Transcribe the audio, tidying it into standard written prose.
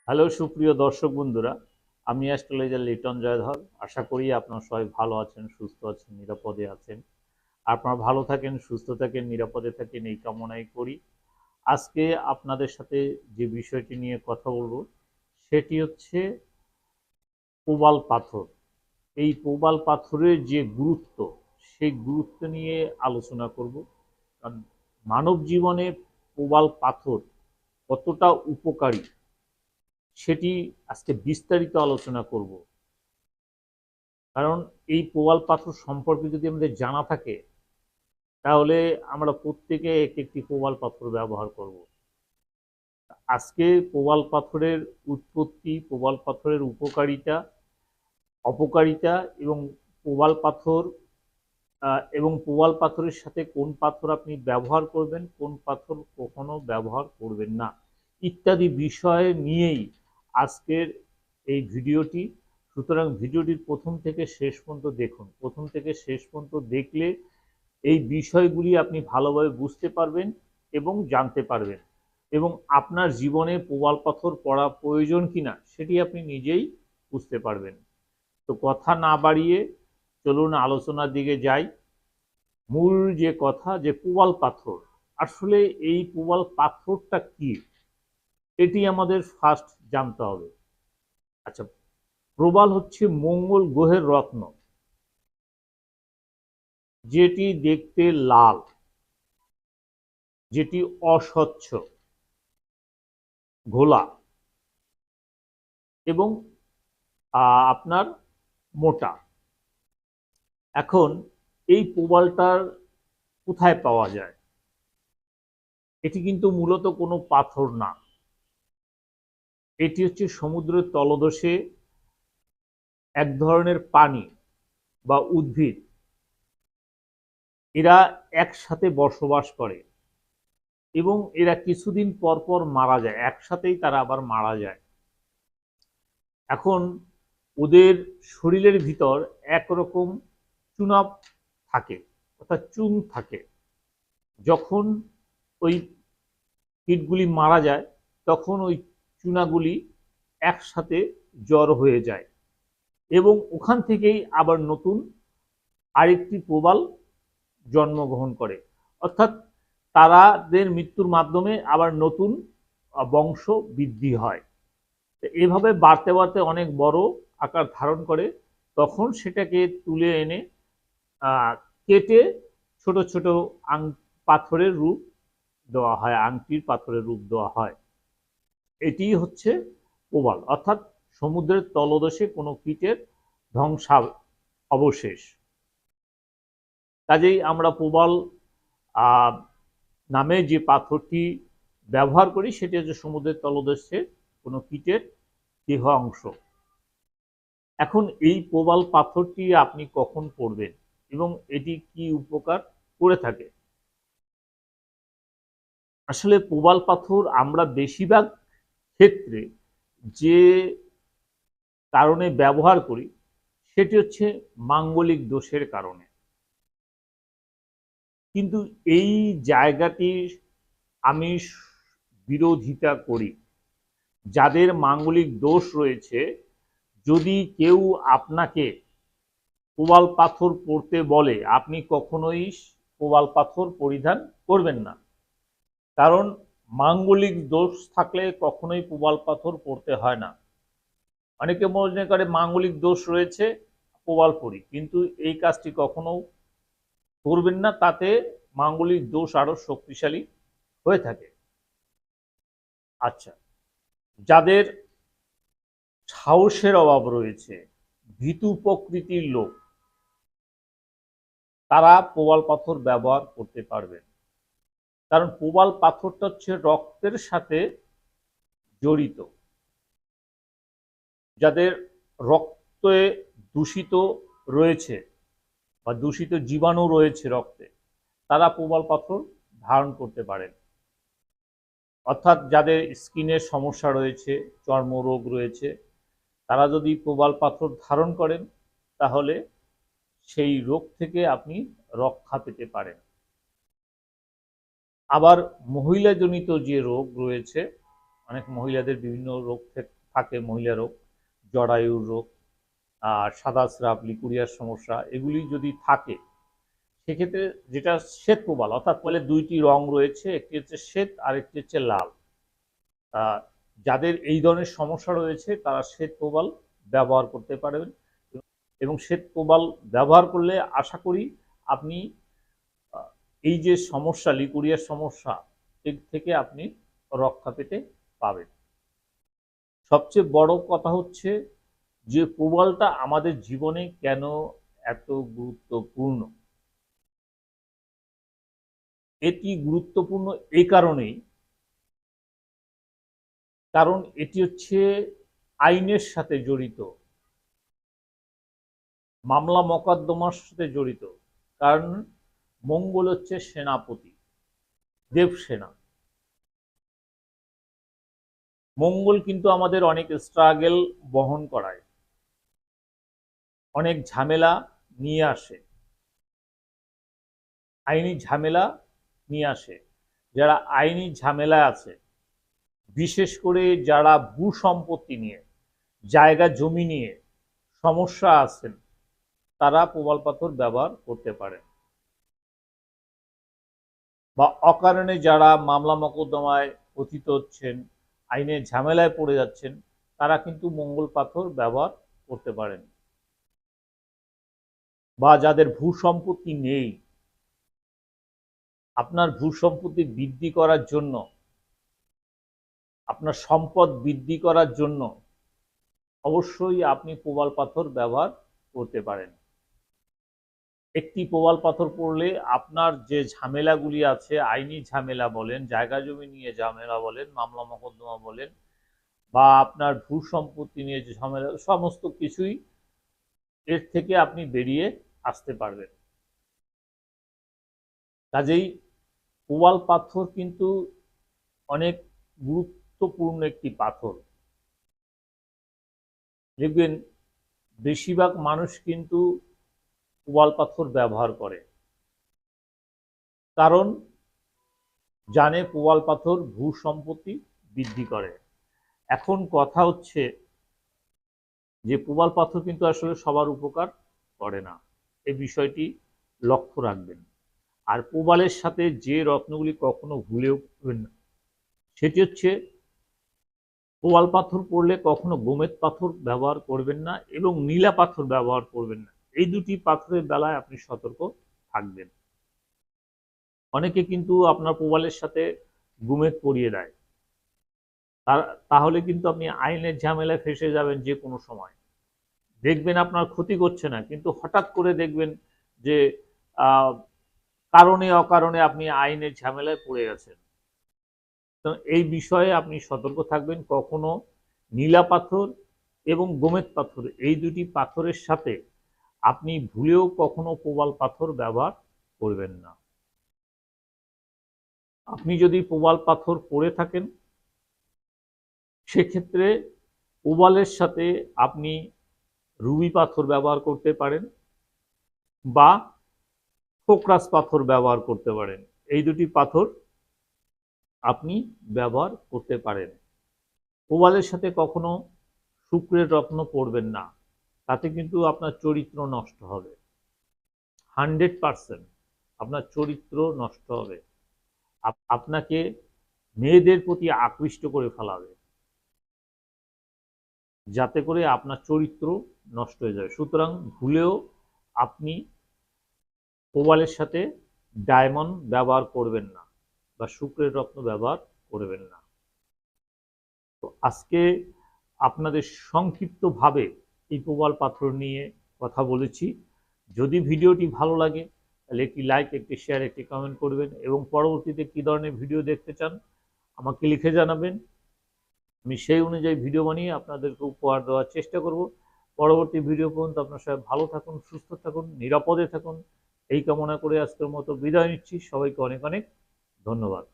Hello সুপ্রিয় দর্শক বন্ধুরা, আমি অ্যাস্ট্রোলজার লিটন জয়ধর। আশা করি আপনারা সবাই ভালো আছেন, সুস্থ আছেন, নিরাপদে আছেন। আপনারা ভালো থাকেন, সুস্থ থাকেন, নিরাপদে থাকেন এই কামনাই করি। আজকে আপনাদের সাথে যে বিষয়টি নিয়ে কথা বলবো সেটি হচ্ছে প্রবাল পাথর। এই প্রবাল পাথরের যে গুরুত্ব, সেই গুরুত্ব নিয়ে আলোচনা করব। কারণ মানব জীবনে প্রবাল পাথর কতটা উপকারী সেটি আজকে বিস্তারিত আলোচনা করব। কারণ এই প্রবাল পাথর সম্পর্কে যদি আমাদের জানা থাকে তাহলে আমরা প্রত্যেকে এক একটি প্রবাল পাথর ব্যবহার করব। আজকে প্রবাল পাথরের উৎপত্তি, প্রবাল পাথরের উপকারিতা, অপকারিতা এবং প্রবাল পাথর এবং প্রবাল পাথরের সাথে কোন পাথর আপনি ব্যবহার করবেন, কোন পাথর কখনো ব্যবহার করবেন না, ইত্যাদি বিষয় নিয়েই আজকের এই ভিডিওটি। সুতরাং ভিডিওটির প্রথম থেকে শেষ পর্যন্ত দেখুন। প্রথম থেকে শেষ পর্যন্ত দেখলে এই বিষয়গুলি আপনি ভালোভাবে বুঝতে পারবেন এবং জানতে পারবেন, এবং আপনার জীবনে প্রবাল পাথর পড়া প্রয়োজন কিনা সেটি আপনি নিজেই বুঝতে পারবেন। তো কথা না বাড়িয়ে চলুন আলোচনার দিকে যাই। মূল যে কথা, যে প্রবাল পাথর, আসলে এই প্রবাল পাথরটা কি এটি আমাদের ফার্স্ট জানতে হবে। আচ্ছা, প্রবাল হচ্ছে মঙ্গল গ্রহের রত্ন, যেটি দেখতে লাল, যেটি অস্বচ্ছ, ঘোলা এবং আপনার মোটা। এখন এই প্রবালটার কোথায় পাওয়া যায়? এটি কিন্তু মূলত কোনো পাথর না, এটি হচ্ছে সমুদ্রের তলদেশে এক ধরনের পানি বা উদ্ভিদ, এরা একসাথে বসবাস করে এবং এরা কিছুদিন পর পর মারা যায়, একসাথেই তারা আবার মারা যায়। এখন ওদের শরীরের ভিতর একরকম চুনাব থাকে, অর্থাৎ চুন থাকে। যখন ওই কীটগুলি মারা যায় তখন ওই চুনাগুলি একসাথে জড়ো হয়ে যায় এবং ওখান থেকেই আবার নতুন আরেকটি প্রবাল জন্মগ্রহণ করে। অর্থাৎ তারাদের মৃত্যুর মাধ্যমে আবার নতুন বংশ বৃদ্ধি হয়। এভাবে বাড়তে বাড়তে অনেক বড় আকার ধারণ করে। তখন সেটাকে তুলে এনে কেটে ছোট ছোট পাথরের রূপ দেওয়া হয়, আংটির পাথরের রূপ দেওয়া হয়। এটি হচ্ছে প্রবাল, অর্থাৎ সমুদ্রের তলদেশে কোনো কীটের ধ্বংসা অবশেষ। কাজেই আমরা প্রবাল নামে যে পাথরটি ব্যবহার করি সেটি হচ্ছে সমুদ্রের তলদেশে কোনো কীটের দেহ অংশ। এখন এই প্রবাল পাথরটি আপনি কখন পড়বেন এবং এটি কি উপকার করে থাকে? আসলে প্রবাল পাথর আমরা বেশিরভাগ ক্ষেত্রে যে কারণে ব্যবহার করি সেটি হচ্ছে মাঙ্গলিক দোষের কারণে। কিন্তু এই জায়গাটির আমি বিরোধিতা করি। যাদের মাঙ্গলিক দোষ রয়েছে, যদি কেউ আপনাকে প্রবাল পাথর পরতে বলে, আপনি কখনোই প্রবাল পাথর পরিধান করবেন না। কারণ মাঙ্গলিক দোষ থাকলে কখনোই প্রবাল পাথর পরতে হয় না। অনেকে মনে করে মাঙ্গলিক দোষ রয়েছে, প্রবাল পরি, কিন্তু এই কাজটি কখনো করবেন না, তাতে মাঙ্গলিক দোষ আরো শক্তিশালী হয়ে থাকে। আচ্ছা, যাদের সাহসের অভাব রয়েছে, ভীতু প্রকৃতির লোক, তারা প্রবাল পাথর ব্যবহার করতে পারবেন। কারণ প্রবাল পাথরটা হচ্ছে রক্তের সাথে জড়িত। যাদের রক্তে দূষিত রয়েছে বা দূষিত জীবাণু রয়েছে রক্তে, তারা প্রবাল পাথর ধারণ করতে পারেন। অর্থাৎ যাদের স্কিনের সমস্যা রয়েছে, চর্মরোগ রয়েছে, তারা যদি প্রবাল পাথর ধারণ করেন তাহলে সেই রোগ থেকে আপনি রক্ষা পেতে পারেন। আবার মহিলাজনিত যে রোগ রয়েছে অনেক মহিলাদের বিভিন্ন রোগ থাকে, মহিলা রোগ, জরায়ুর রোগ, সাদা স্রাব, লিকুরিয়ার সমস্যা, এগুলি যদি থাকে সেক্ষেত্রে যেটা শ্বেত প্রবাল, অর্থাৎ বলে দুইটি রং রয়েছে, একটি হচ্ছে শ্বেত আর একটি হচ্ছে লাল। যাদের এই ধরনের সমস্যা রয়েছে তারা শ্বেত প্রবাল ব্যবহার করতে পারবেন, এবং শ্বেত প্রবাল ব্যবহার করলে আশা করি আপনি এই যে সমস্যা, লিকুরিয়ার সমস্যা, এর থেকে আপনি রক্ষা পেতে পাবেন। সবচেয়ে বড় কথা হচ্ছে যে প্রবালটা আমাদের জীবনে কেন এত গুরুত্বপূর্ণ। এটি গুরুত্বপূর্ণ এই কারণেই, কারণ এটি হচ্ছে আইনের সাথে জড়িত, মামলা মোকদ্দমার সাথে জড়িত। কারণ মঙ্গল হচ্ছে সেনাপতি, দেবসেনা। মঙ্গল কিন্তু আমাদের অনেক স্ট্রাগল বহন করায়, অনেক ঝামেলা নিয়ে আসে, আইনি ঝামেলা নিয়ে আসে। যারা আইনি ঝামেলা আছে, বিশেষ করে যারা ভূসম্পত্তি নিয়ে, জায়গা জমি নিয়ে সমস্যা আছেন, তারা প্রবাল পাথর ব্যবহার করতে পারেন। বা অকারণে যারা মামলা মোকদ্দমায় পতিত হচ্ছেন, আইনের ঝামেলায় পড়ে যাচ্ছেন, তারা কিন্তু মঙ্গল পাথর ব্যবহার করতে পারেন। বা যাদের ভূসম্পত্তি নেই, আপনার ভূসম্পত্তি বৃদ্ধি করার জন্য, আপনার সম্পদ বৃদ্ধি করার জন্য অবশ্যই আপনি প্রবাল পাথর ব্যবহার করতে পারেন। একটি প্রবাল পাথর পড়লে আপনার যে ঝামেলাগুলি আছে, আইনি ঝামেলা বলেন, জায়গা জমি নিয়ে ঝামেলা বলেন, মামলা মোকদ্দমা বলেন, বা আপনার ভূসম্পত্তি নিয়ে যে ঝামেলা, সমস্ত কিছুই এর থেকে আপনি বেরিয়ে আসতে পারবেন। কাজেই প্রবাল পাথর কিন্তু অনেক গুরুত্বপূর্ণ একটি পাথর। দেখবেন বেশিরভাগ মানুষ কিন্তু প্রবাল পাথর ব্যবহার করে, কারণ জানে প্রবাল পাথর ভূসম্পত্তি বৃদ্ধি করে। এখন কথা হচ্ছে যে প্রবাল পাথর কিন্তু আসলে সবার উপকার করে না, এই বিষয়টি লক্ষ্য রাখবেন। আর প্রবালের সাথে যে রত্নগুলি কখনো ভুলেও করবেন না, সেটি হচ্ছে প্রবাল পাথর পড়লে কখনো গোমেদ পাথর ব্যবহার করবেন না এবং নীলা পাথর ব্যবহার করবেন না। এই দুটি পাথরের বেলায় আপনি সতর্ক থাকবেন। অনেকে কিন্তু আপনার প্রবালের সাথে গোমেদ পরিয়ে দেয়, তাহলে কিন্তু আপনি আইনের ঝামেলায় ফেসে যাবেন যে কোনো সময়। দেখবেন আপনার ক্ষতি করছে না, কিন্তু হঠাৎ করে দেখবেন যে কারণে অকারণে আপনি আইনের ঝামেলায় পড়ে গেছেন। তো এই বিষয়ে আপনি সতর্ক থাকবেন। কখনো নীলা পাথর এবং গোমেদ পাথর, এই দুটি পাথরের সাথে আপনি ভুলেও কখনো প্রবাল পাথর ব্যবহার করবেন না। আপনি যদি প্রবাল পাথর পড়ে থাকেন, সেক্ষেত্রে প্রবালের সাথে আপনি রুবি পাথর ব্যবহার করতে পারেন বা খোকরাস পাথর ব্যবহার করতে পারেন। এই দুটি পাথর আপনি ব্যবহার করতে পারেন। প্রবালের সাথে কখনো শুক্রের রত্ন পড়বেন না, তাতে কিন্তু আপনার চরিত্র নষ্ট হবে। 100% আপনার চরিত্র নষ্ট হবে, আপনাকে মেয়েদের প্রতি আকৃষ্ট করে ফেলাবে, যাতে করে আপনার চরিত্র নষ্ট হয়ে যাবে। সুতরাং ভুলেও আপনি প্রবালের সাথে ডায়মন্ড ব্যবহার করবেন না বা শুক্রের রত্ন ব্যবহার করবেন না। তো আজকে আপনাদের সংক্ষিপ্তভাবে এই প্রবাল পাথর নিয়ে কথা বলেছি। যদি ভিডিওটি ভালো লাগে তাহলে একটি লাইক, একটি শেয়ার, একটি কমেন্ট করবেন এবং পরবর্তীতে কী ধরনের ভিডিও দেখতে চান আমাকে লিখে জানাবেন। আমি সেই অনুযায়ী ভিডিও বানিয়ে আপনাদেরকে উপহার দেওয়ার চেষ্টা করব। পরবর্তী ভিডিও পর্যন্ত আপনার সবাই ভালো থাকুন, সুস্থ থাকুন, নিরাপদে থাকুন, এই কামনা করে আজকের মতো বিদায় নিচ্ছি। সবাইকে অনেক অনেক ধন্যবাদ।